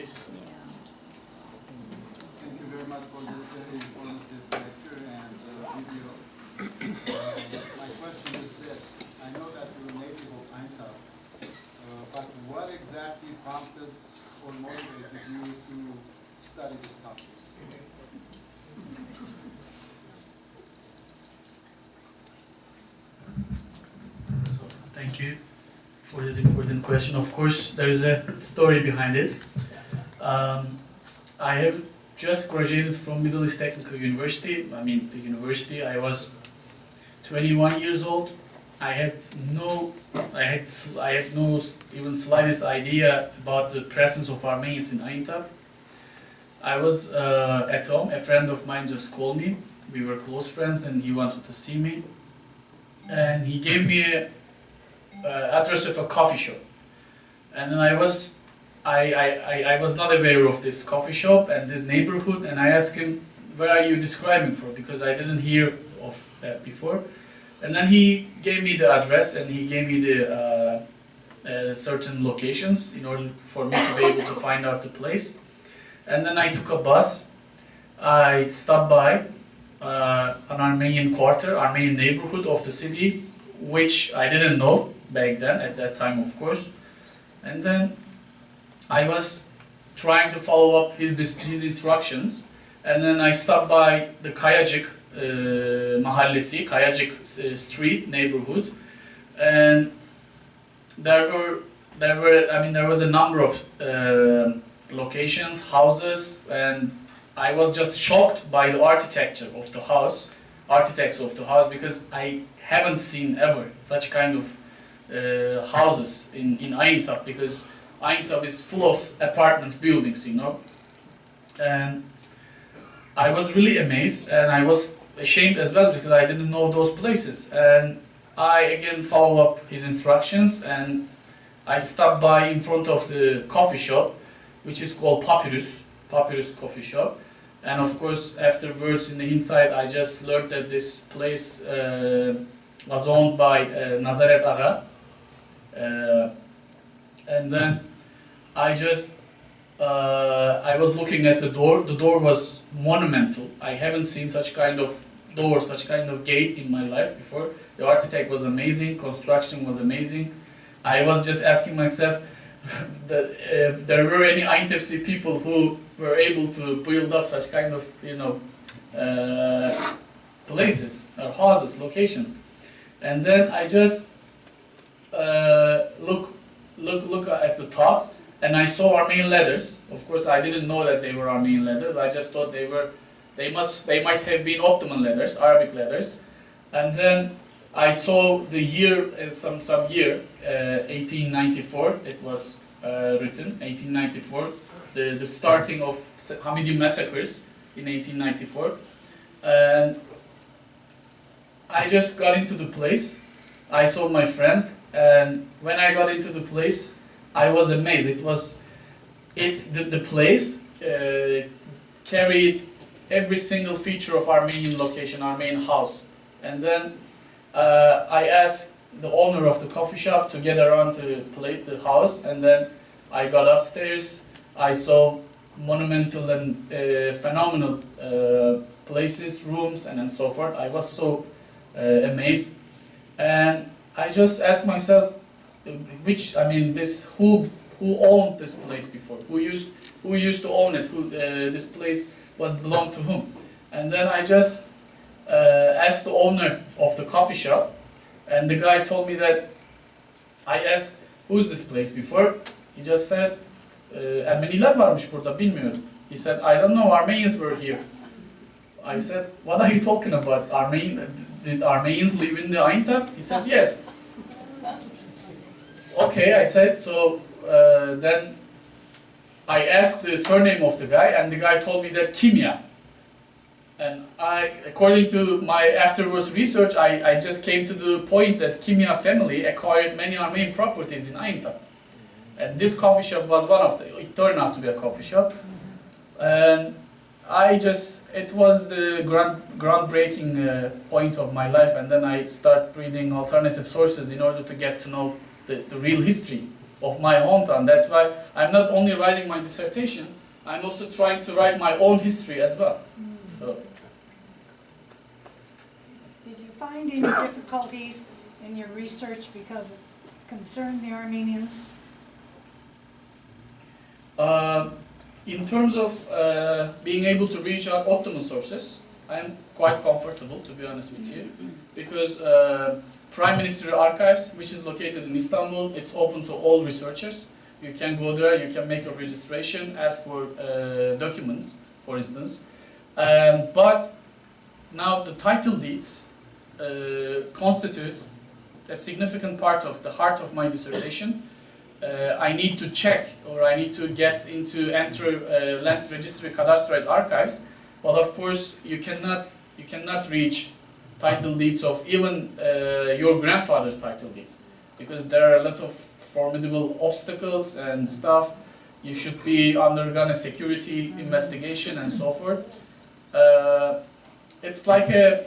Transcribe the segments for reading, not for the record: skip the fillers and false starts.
please. Thank you very much for this very informative lecture and video. My question is this. I know that you're a native of Aintab, but what exactly prompted or motivated you to study this topic? So, thank you for this important question. Of course, there is a story behind it. I have just graduated from Middle East Technical University. The university. I was 21 years old. I had no even slightest idea about the presence of Armenians in Aintab. I was at home. A friend of mine just called me. We were close friends, and he wanted to see me. And he gave me a address of a coffee shop. And then I was not aware of this coffee shop and this neighborhood, and I asked him, where are you describing for? Because I didn't hear of that before. And then he gave me the address, and he gave me the certain locations in order for me to be able to find out the place. And then I took a bus. I stopped by an Armenian quarter, Armenian neighborhood of the city, which I didn't know back then, at that time, of course. And then I was trying to follow up his instructions, and then I stopped by the Kayacık Mahallesi, Kayacık Street neighborhood, and there was a number of locations, houses, and I was just shocked by the architecture of the house, because I haven't seen ever such kind of houses in Aintab, because Aintab is full of apartments, buildings, and I was really amazed, and I was ashamed as well because I didn't know those places. And I again follow up his instructions, and I stopped by in front of the coffee shop, which is called Papyrus Coffee Shop. And of course, afterwards in the inside, I just learned that this place was owned by Nazaret Aga. And then I was looking at the door. The door was monumental. I haven't seen such kind of door, such kind of gate in my life before. The architect was amazing, construction was amazing. I was just asking myself, there were any Aintabsi people who were able to build up such kind of, places or houses, locations. And then I just look at the top, and I saw Armenian letters. Of course, I didn't know that they were Armenian letters. I just thought they might have been Ottoman letters, Arabic letters. And then I saw the year, some year, 1894. It was written 1894. The starting of Hamidi massacres in 1894. And I just got into the place. I saw my friend, and when I got into the place, I was amazed. The place carried every single feature of Armenian location, Armenian house. And then I asked the owner of the coffee shop to get around to plate the house, and then I got upstairs. I saw monumental and phenomenal places, rooms, and so forth. I was so amazed, and I just asked myself, who owned this place before? Who used to own it? This place belonged to whom? And then I just asked the owner of the coffee shop, and the guy told me that I asked, who's this place before? He just said, Ermeniler varmış burada, bilmiyorum. He said, I don't know, Armenians were here. I said, what are you talking about? Did Armenians live in the Aintab? He said, yes. Okay, I said, so then I asked the surname of the guy, and the guy told me that Kimya. And according to my afterwards research, I just came to the point that Kimya family acquired many Armenian properties in Aintab. And this coffee shop was one of them. It turned out to be a coffee shop. And it was the groundbreaking point of my life. And then I started reading alternative sources in order to get to know the real history of my hometown. That's why I'm not only writing my dissertation, I'm also trying to write my own history as well. So, Did you find any difficulties in your research because it concerned the Armenians? in terms of being able to reach our Ottoman sources, I'm quite comfortable, to be honest with you, because Prime Ministry Archives, which is located in Istanbul, it's open to all researchers. You can go there, you can make a registration, ask for documents, for instance. But now the title deeds constitute a significant part of the heart of my dissertation. I need to check, or I need to get into Land Registry Cadastral Archives, but of course you cannot reach title deeds of even your grandfather's title deeds, because there are a lot of formidable obstacles and stuff. You should be undergone a security investigation and so forth. It's like a,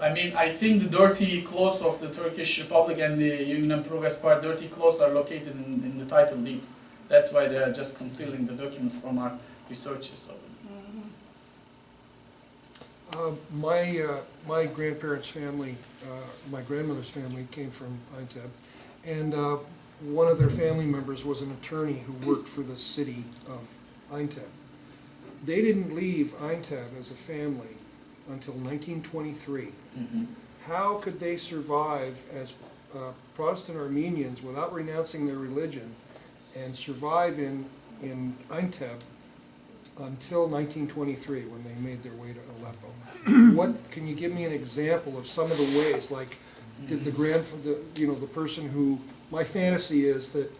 I think the dirty clothes of the Turkish Republic and the Union and Progress Party, dirty clothes are located in the title deeds. That's why they are just concealing the documents from our researchers. My grandparents' family, my grandmother's family came from Aintab, and one of their family members was an attorney who worked for the city of Aintab. They didn't leave Aintab as a family until 1923. Mm-hmm. How could they survive as Protestant Armenians without renouncing their religion and survive in Aintab until 1923, when they made their way to Aleppo? What can you give me an example of some of the ways? Like, did the person who, my fantasy is that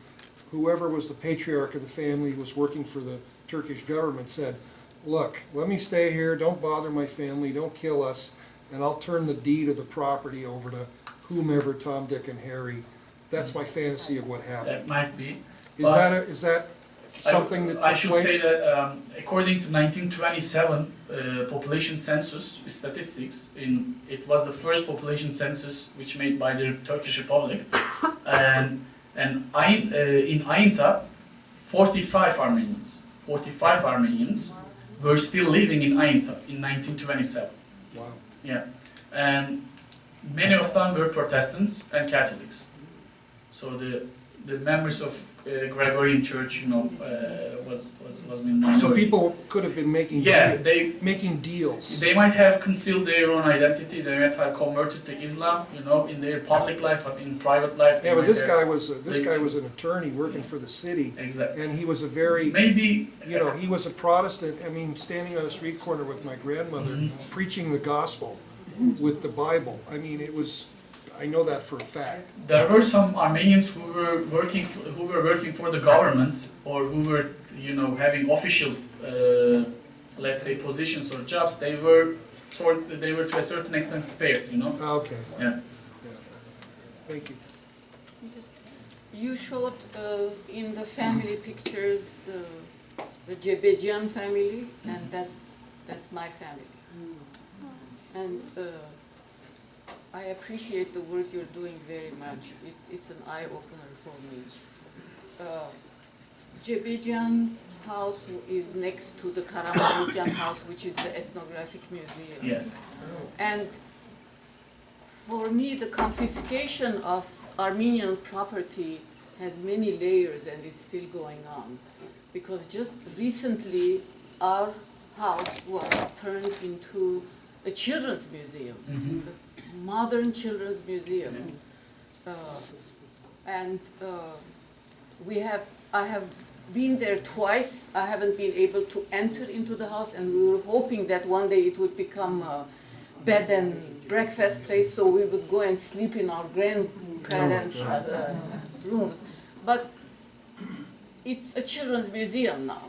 whoever was the patriarch of the family who was working for the Turkish government said, "Look, let me stay here. Don't bother my family. Don't kill us, and I'll turn the deed of the property over to whomever, Tom, Dick, and Harry." That's my fantasy of what happened. That might be. Is that something that took I should place? say that according to 1927 population census statistics, it was the first population census which made by the Turkish Republic, and in Aintab, 45 Armenians were still living in Aintab in 1927. Wow. Yeah, and many of them were Protestants and Catholics. So the members of Gregorian Church, was minority. So people could have been making making deals. They might have concealed their own identity. They might have converted to Islam, in their public life, but in private life. Yeah, but this guy was an attorney working for the city, Exactly. and he was a very Maybe he was a Protestant. I mean, standing on a street corner with my grandmother, preaching the gospel with the Bible. I mean, it was. I know that for a fact. there were some Armenians who were working for the government, or who were having official let's say positions or jobs. They were to a certain extent spared. Okay. Yeah. Thank you. You showed in the family pictures the Cebejian family, and that's my family. And I appreciate the work you're doing very much. It's an eye-opener for me. Cebejian House is next to the Karamanokyan House, which is the ethnographic museum. Yes. And for me, the confiscation of Armenian property has many layers, and it's still going on. Because just recently, our house was turned into a children's museum, a modern children's museum. I have been there twice. I haven't been able to enter into the house, and we were hoping that one day it would become a bed and breakfast place, so we would go and sleep in our grandparents' rooms. But it's a children's museum now.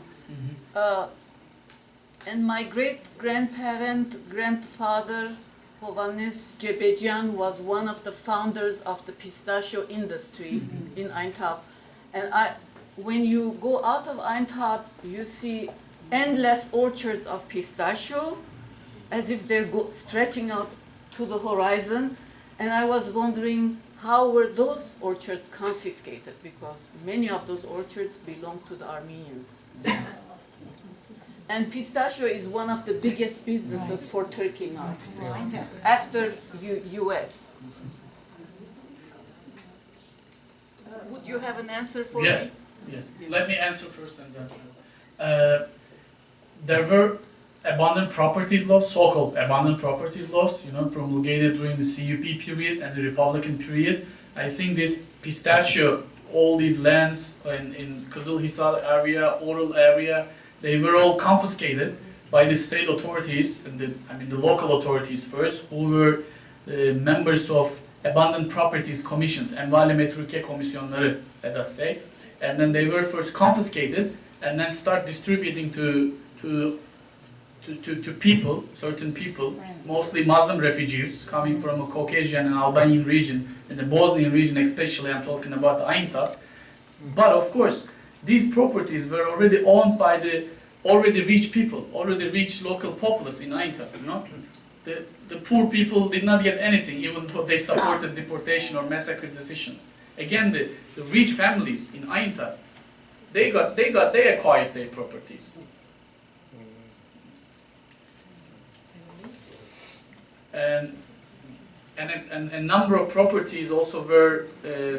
And my grandfather, Hovannes Cebejian, was one of the founders of the pistachio industry in Aintab. And when you go out of Aintab, you see endless orchards of pistachio, as if they're stretching out to the horizon. And I was wondering how were those orchards confiscated? Because many of those orchards belong to the Armenians. And pistachio is one of the biggest businesses for Turkey now, after US. Would you have an answer for Yes, me? yes. Let me answer first and then. There were abandoned properties laws, so-called abandoned properties laws, promulgated during the CUP period and the Republican period. I think this pistachio, all these lands in Kızılhisar area, Oral area, they were all confiscated by the state authorities and the local authorities first, who were members of abandoned properties commissions, envale metruke komisyonları, let us say, and then they were first confiscated and then start distributing to people, certain people, mostly Muslim refugees coming from a Caucasian and Albanian region, in the Bosnian region especially. I'm talking about the Aintab. But of course, these properties were already owned by the already rich people, already rich local populace in Aintab. The poor people did not get anything, even though they supported deportation or massacre decisions. Again, the rich families in Aintab, they acquired their properties. And a number of properties also were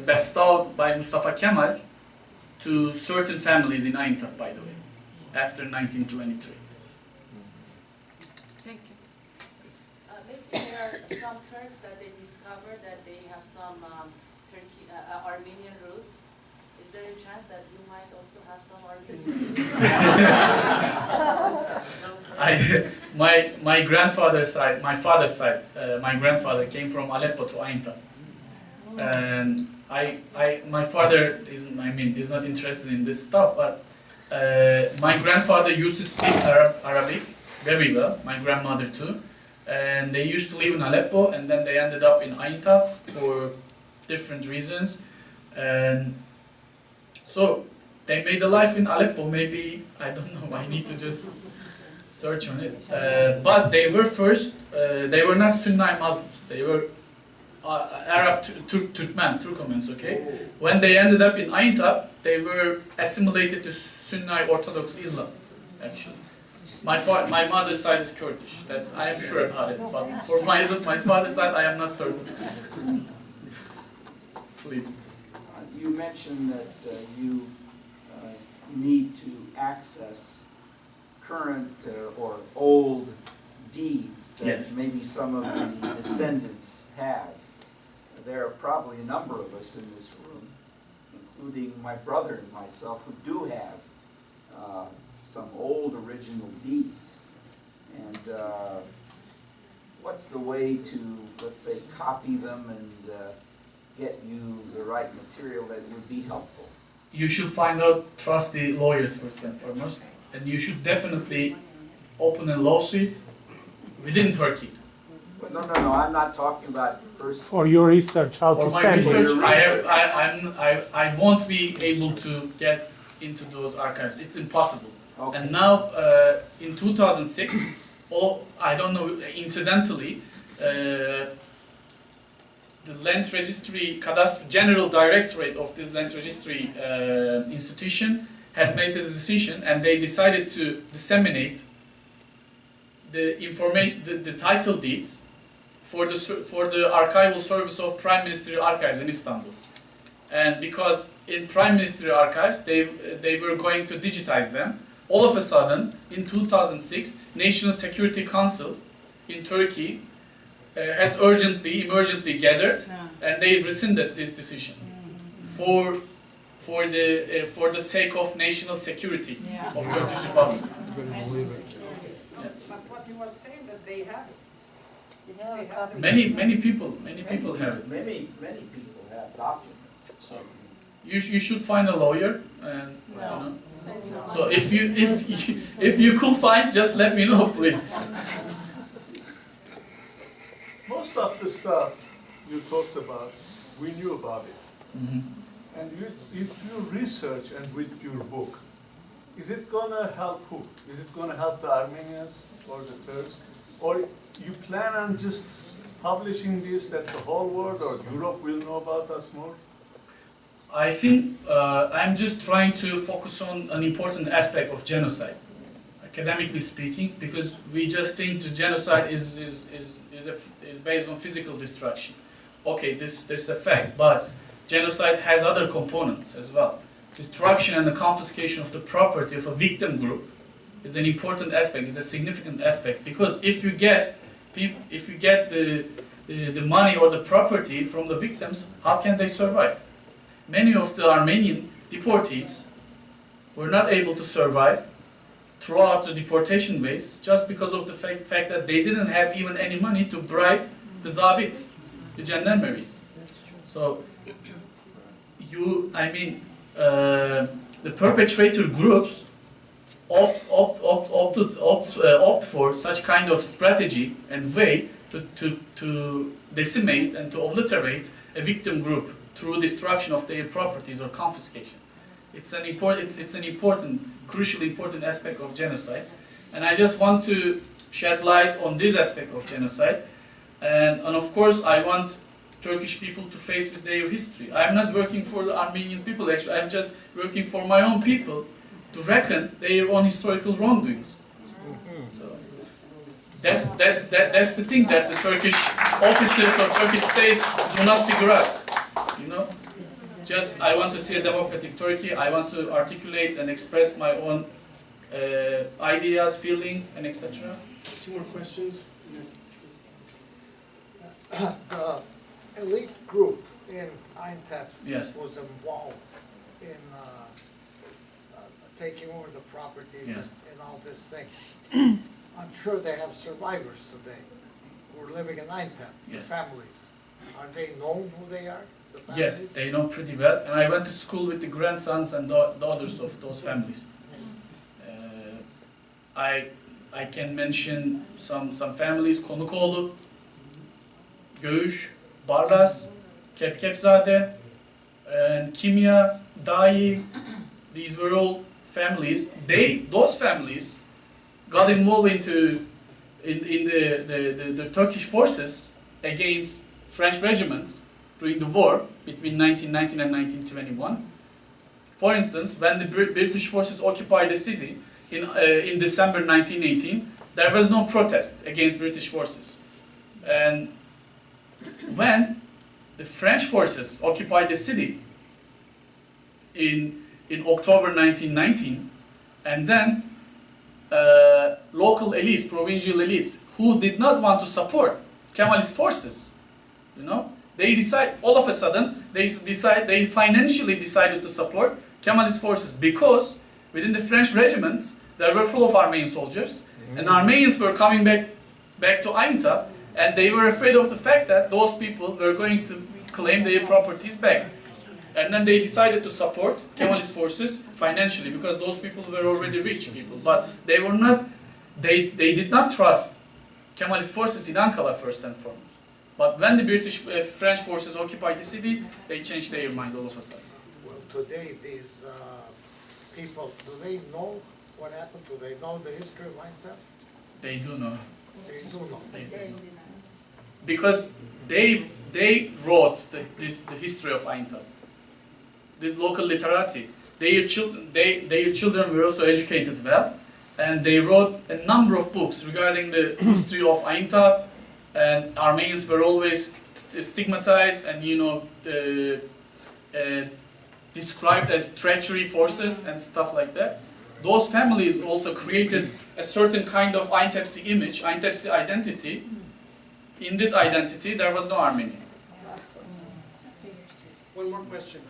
bestowed by Mustafa Kemal to certain families in Aintab, by the way, after 1923. Thank you. Maybe there are some Turks that they discovered that they have some Armenian roots. Is there a chance that you might also have some Armenian roots? My grandfather's side, my father's side, my grandfather came from Aleppo to Aintab, and my father is not interested in this stuff, but my grandfather used to speak Arabic very well. My grandmother too, and they used to live in Aleppo, and then they ended up in Aintab for different reasons, and so they made a life in Aleppo. Maybe, I don't know. I need to just search on it. But they were first. They were not Sunni Muslims. They were Arab Turkmens. Okay. When they ended up in Aintab, they were assimilated to Sunni Orthodox Islam. Actually, my mother's side is Kurdish. I am sure about it. But for my father's side, I am not certain. Please. You mentioned that you need to access current or old deeds that Yes. maybe some of the descendants have. There are probably a number of us in this room, including my brother and myself, who do have some old original deeds. And what's the way to, let's say, copy them and get you the right material that would be helpful? You should find out trusty lawyers first and foremost, and you should definitely open a lawsuit within Turkey. But no, I'm not talking about first. For your research, how For to my send research, it. I won't be able to get into those archives. It's impossible. Okay. And now, in 2006, I don't know, incidentally, the Land Registry General Directorate of this Land Registry institution has made a decision, and they decided to disseminate the title deeds for the archival service of Prime Ministry Archives in Istanbul. And because in Prime Ministry Archives they were going to digitize them, all of a sudden in 2006 National Security Council in Turkey has emergently gathered, and they rescinded this decision for the sake of national security of Turkish Republic. But what he was saying that they have it. They have a copy. Many people have it. Many people have documents. So you should find a lawyer, and so if you could find, just let me know, please. Most of the stuff you talked about, we knew about it. Mm-hmm. And if you research and with your book, is it gonna help who? Is it gonna help the Armenians or the Turks? Or you plan on just publishing this that the whole world or Europe will know about us more? I think I'm just trying to focus on an important aspect of genocide, academically speaking, because we just think the genocide is based on physical destruction. Okay, this is a fact, but genocide has other components as well. Destruction and the confiscation of the property of a victim group is an important aspect, is a significant aspect, because if you get the money or the property from the victims, how can they survive? Many of the Armenian deportees were not able to survive throughout the deportation waves just because of the fact that they didn't have even any money to bribe the zabits, the gendarmeries. So, the perpetrator groups opt for such kind of strategy and way to decimate and to obliterate a victim group through destruction of their properties or confiscation. It's an important, crucially important aspect of genocide, and I just want to shed light on this aspect of genocide, and of course I want Turkish people to face with their history. I'm not working for the Armenian people actually, I'm just working for my own people to reckon their own historical wrongdoings. So that's the thing that the Turkish officers or Turkish states do not figure out. You know, just I want to see a democratic Turkey. I want to articulate and express my own ideas, feelings, and etc. 2 more questions. The elite group in Aintab Yes. was involved in taking over the properties Yes. and all this thing. I'm sure they have survivors today who are living in Aintab, the Yes. families. Are they known who they are? The Yes, families? they know pretty well, and I went to school with the grandsons and daughters of those families. I can mention some families: Konukoğlu, Göğüş, Barlas, Kepkepzade, and Kimya, Dai. These were all families. Those families got involved in the Turkish forces against French regiments during the war between 1919 and 1921. For instance, when the British forces occupied the city in December 1918, there was no protest against British forces. And when the French forces occupied the city in October 1919, and then local elites, provincial elites, who did not want to support Kemalist forces, you know, they all of a sudden, they financially decided to support Kemalist forces, because within the French regiments, they were full of Armenian soldiers, and Armenians were coming back to Aintab, and they were afraid of the fact that those people were going to claim their properties back. And then they decided to support Kemalist forces financially, because those people were already rich people. But they were not, they did not trust Kemalist forces in Ankara first and foremost. But when the French forces occupied the city, they changed their mind all of a sudden. Well, today, these people, do they know what happened? Do they know the history of Aintab? They do know. They do know. They do know. Because they wrote the history of Aintab. This local literati. Their children were also educated well, and they wrote a number of books regarding the history of Aintab, and Armenians were always stigmatized and, you know, described as treachery forces and stuff like that. Those families also created a certain kind of Aintabsi image, Aintabsi identity. In this identity, there was no Armenian. One more question.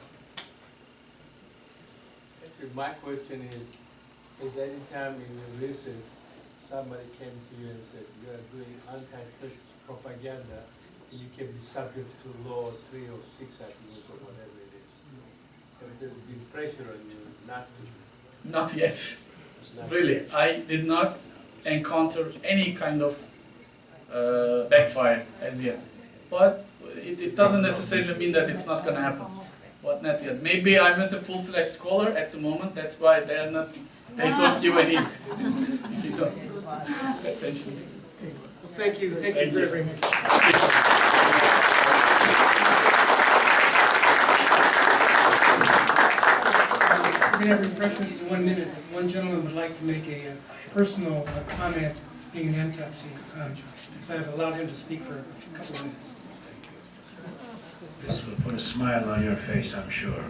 My question is any time in your research somebody came to you and said you are doing anti-Turkish propaganda, you can be subject to law 3 or 6 articles or whatever it is. Have there been pressure on you not to? Not yet. Really, I did not encounter any kind of backfire as yet. But it doesn't necessarily mean that it's not going to happen. But not yet. Maybe I'm not a full-fledged scholar at the moment. That's why they don't give any. If you don't pay attention. Well, thank you very much. can have refreshments in 1 minute. One gentleman would like to make a personal comment being an autopsy. So I've allowed him to speak for a couple of minutes. This will put a smile on your face, I'm sure.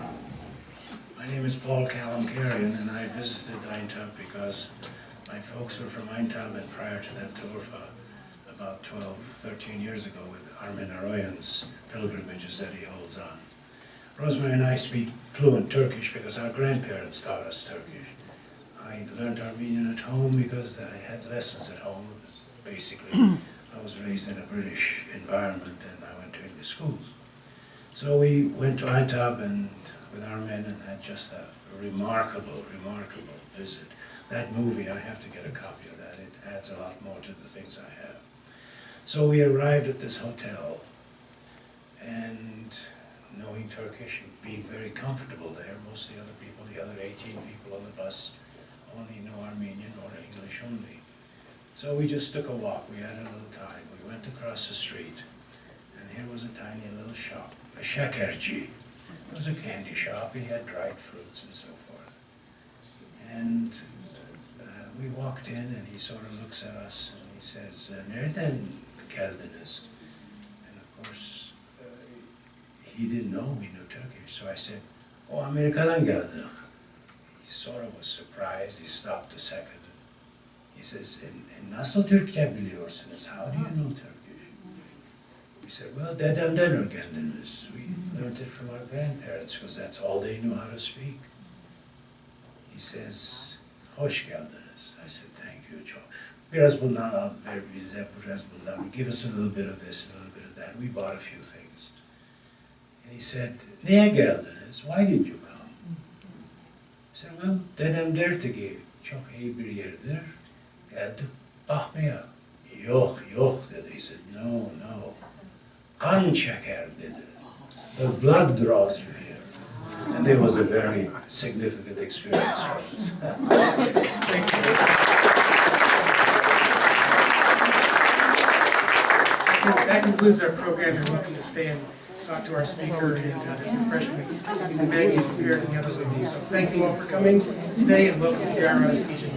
My name is Paul Callum-Carrion, and I visited Aintab because my folks were from Aintab, and prior to that to Urfa, about 12, 13 years ago with Armenian pilgrimages that he holds on. Rosemary and I speak fluent Turkish because our grandparents taught us Turkish. I learned Armenian at home because I had lessons at home. Basically, I was raised in a British environment and I went to English schools. So we went to Aintab and with our men and had just a remarkable, remarkable visit. That movie, I have to get a copy of that. It adds a lot more to the things I have. So we arrived at this hotel, and knowing Turkish and being very comfortable there, most of the other people, the other 18 people on the bus, only know Armenian or English only. So we just took a walk. We had a little time. We went across the street, and here was a tiny little shop, a shakerci. It was a candy shop. He had dried fruits and so forth. And we walked in, and he sort of looks at us, and he says, "Nereden geldiniz?" And of course, he didn't know we knew Turkish. So I said, "Oh, Amerika'dan geldik." He sort of was surprised. He stopped a second. He says, "Nasıl Türkçe biliyorsunuz? How do you know Turkish?" We said, "Well, dedemden öğrendiniz. We learned it from our grandparents because that's all they knew how to speak." He says, "Hoş geldiniz." I said, "Thank you, çok. Biraz bundan al, ver bize, biraz bundan. Give us a little bit of this, a little bit of that." We bought a few things. And he said, "Neye geldiniz? Why did you come?" I said, "Well, dedem derdi ki çok iyi bir yerdir. Geldik bakmaya." "Yok, yok," dedi. He said, "No, no. Kan çeker," dedi. "The blood draws you here." And it was a very significant experience for us. Thank you. That concludes our program. You're welcome to stay and talk to our speaker, and there's refreshments and Maggie is prepared and the others will be. So thank you all for coming today and welcome to the IROS Museum.